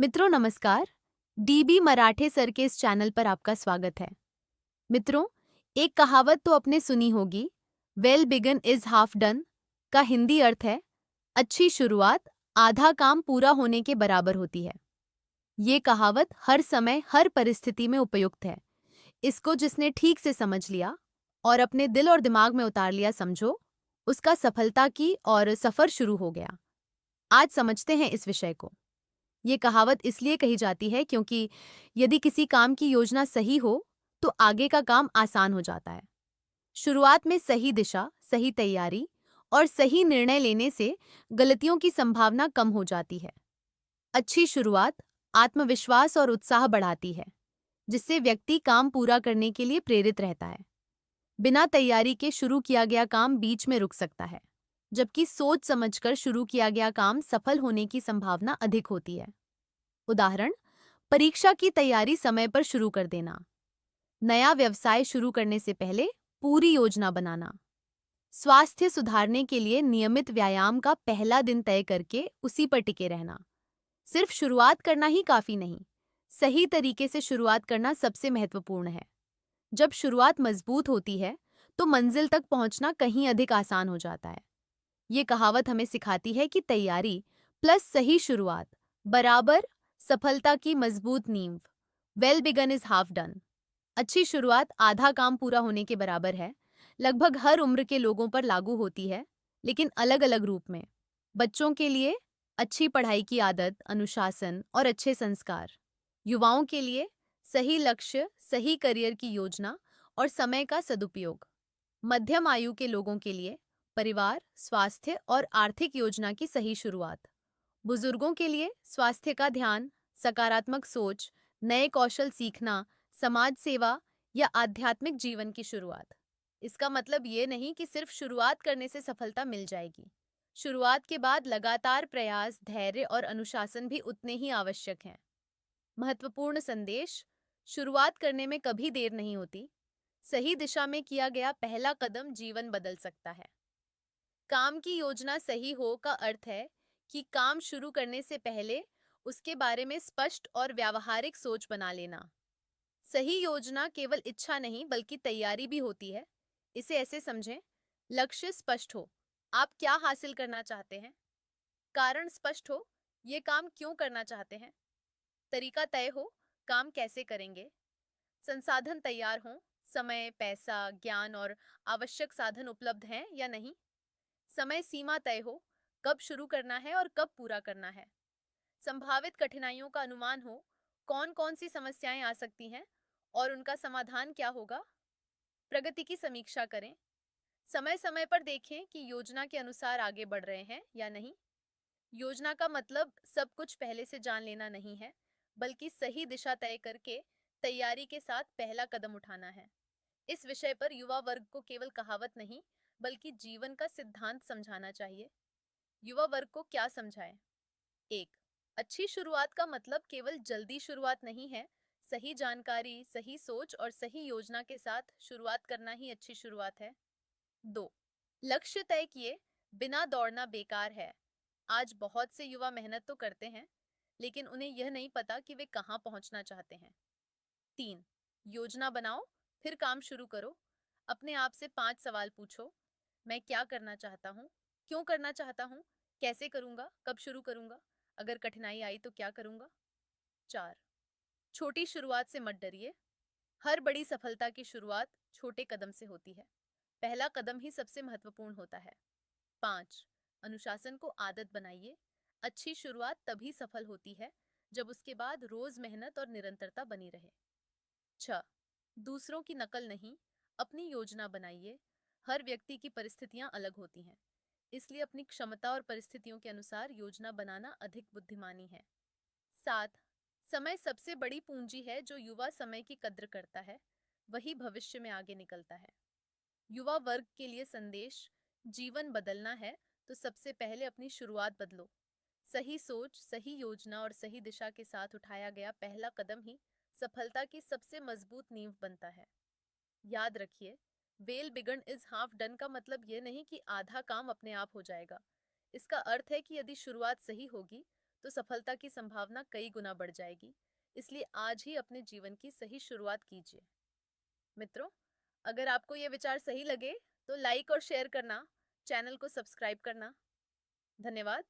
मित्रों नमस्कार। डीबी मराठे सर के इस चैनल पर आपका स्वागत है। मित्रों, एक कहावत तो आपने सुनी होगी, well begun is half done का हिंदी अर्थ है अच्छी शुरुआत आधा काम पूरा होने के बराबर होती है। ये कहावत हर समय हर परिस्थिति में उपयुक्त है। इसको जिसने ठीक से समझ लिया और अपने दिल और दिमाग में उतार लिया, समझो उसका सफलता की और सफर शुरू हो गया। आज समझते हैं इस विषय को। ये कहावत इसलिए कही जाती है क्योंकि यदि किसी काम की योजना सही हो तो आगे का काम आसान हो जाता है। शुरुआत में सही दिशा, सही तैयारी और सही निर्णय लेने से गलतियों की संभावना कम हो जाती है। अच्छी शुरुआत आत्मविश्वास और उत्साह बढ़ाती है, जिससे व्यक्ति काम पूरा करने के लिए प्रेरित रहता है। बिना तैयारी के शुरू किया गया काम बीच में रुक सकता है, जबकि सोच समझकर शुरू किया गया काम सफल होने की संभावना अधिक होती है। उदाहरण, परीक्षा की तैयारी समय पर शुरू कर देना, नया व्यवसाय शुरू करने से पहले पूरी योजना बनाना, स्वास्थ्य सुधारने के लिए नियमित व्यायाम का पहला दिन तय करके उसी पर टिके रहना। सिर्फ शुरुआत करना ही काफी नहीं, सही तरीके से शुरुआत करना सबसे महत्वपूर्ण है। जब शुरुआत मजबूत होती है तो मंजिल तक पहुंचना कहीं अधिक आसान हो जाता है। ये कहावत हमें सिखाती है कि तैयारी प्लस सही शुरुआत बराबर सफलता की मजबूत नींव। Well begun is half done. अच्छी शुरुआत आधा काम पूरा होने के बराबर है। लगभग हर उम्र के लोगों पर लागू होती है, लेकिन अलग अलग रूप में। बच्चों के लिए अच्छी पढ़ाई की आदत, अनुशासन और अच्छे संस्कार। युवाओं के लिए सही लक्ष्य, सही करियर की योजना और समय का सदुपयोग। मध्यम आयु के लोगों के लिए परिवार, स्वास्थ्य और आर्थिक योजना की सही शुरुआत। बुजुर्गों के लिए स्वास्थ्य का ध्यान, सकारात्मक सोच, नए कौशल सीखना, समाज सेवा या आध्यात्मिक जीवन की शुरुआत। इसका मतलब ये नहीं कि सिर्फ शुरुआत करने से सफलता मिल जाएगी। शुरुआत के बाद लगातार प्रयास, धैर्य और अनुशासन भी उतने ही आवश्यक हैं। महत्वपूर्ण संदेश: शुरुआत करने में कभी देर नहीं होती। सही दिशा में किया गया पहला कदम जीवन बदल सकता है। काम की योजना सही हो का अर्थ है कि काम शुरू करने से पहले उसके बारे में स्पष्ट और व्यावहारिक सोच बना लेना। सही योजना केवल इच्छा नहीं बल्कि तैयारी भी होती है। इसे ऐसे समझें, लक्ष्य स्पष्ट हो, आप क्या हासिल करना चाहते हैं। कारण स्पष्ट हो, ये काम क्यों करना चाहते हैं। तरीका तय हो, काम कैसे करेंगे। संसाधन तैयार हों, समय, पैसा, ज्ञान और आवश्यक साधन उपलब्ध हैं या नहीं। समय सीमा तय हो, कब शुरू करना है और कब पूरा करना है। संभावित कठिनाइयों का अनुमान हो, कौन कौन सी समस्याएं आ सकती हैं और उनका समाधान क्या होगा। प्रगति की समीक्षा करें, समय समय पर देखें कि योजना के अनुसार आगे बढ़ रहे हैं या नहीं। योजना का मतलब सब कुछ पहले से जान लेना नहीं है, बल्कि सही दिशा तय करके तैयारी के साथ पहला कदम उठाना है। इस विषय पर युवा वर्ग को केवल कहावत नहीं बल्कि जीवन का सिद्धांत समझाना चाहिए। युवा वर्ग को क्या समझाएं? एक, अच्छी शुरुआत का मतलब केवल जल्दी शुरुआत नहीं है। सही जानकारी, सही सोच और सही योजना के साथ शुरुआत करना ही अच्छी शुरुआत है। दो, लक्ष्य तय किए बिना दौड़ना बेकार है। आज बहुत से युवा मेहनत तो करते हैं, लेकिन उन्हें यह नहीं पता कि वे कहाँ पहुंचना चाहते हैं। तीन, योजना बनाओ, फिर काम शुरू करो। अपने आप से 5 सवाल पूछो। मैं क्या करना चाहता हूँ, क्यों करना चाहता हूँ, कैसे करूँगा, कब शुरू करूँगा, अगर कठिनाई आई तो क्या करूँगा। 4, छोटी शुरुआत से मत डरिए। हर बड़ी सफलता की शुरुआत छोटे कदम से होती है। पहला कदम ही सबसे महत्वपूर्ण होता है। 5, अनुशासन को आदत बनाइए। अच्छी शुरुआत तभी सफल होती है जब उसके बाद रोज मेहनत और निरंतरता बनी रहे। 6, दूसरों की नकल नहीं, अपनी योजना बनाइए। हर व्यक्ति की परिस्थितियां अलग होती हैं, इसलिए अपनी क्षमता और परिस्थितियों के अनुसार योजना बनाना अधिक बुद्धिमानी है। 7, समय सबसे बड़ी पूंजी है। जो युवा समय की कद्र करता है वही भविष्य में आगे निकलता है। युवा वर्ग के लिए संदेश: जीवन बदलना है तो सबसे पहले अपनी शुरुआत बदलो। सही सोच, सही योजना और सही दिशा के साथ उठाया गया पहला कदम ही सफलता की सबसे मजबूत नींव बनता है। याद रखिए, well begun is half done का मतलब ये नहीं कि आधा काम अपने आप हो जाएगा। इसका अर्थ है कि यदि शुरुआत सही होगी तो सफलता की संभावना कई गुना बढ़ जाएगी। इसलिए आज ही अपने जीवन की सही शुरुआत कीजिए। मित्रों, अगर आपको ये विचार सही लगे तो लाइक और शेयर करना, चैनल को सब्सक्राइब करना। धन्यवाद।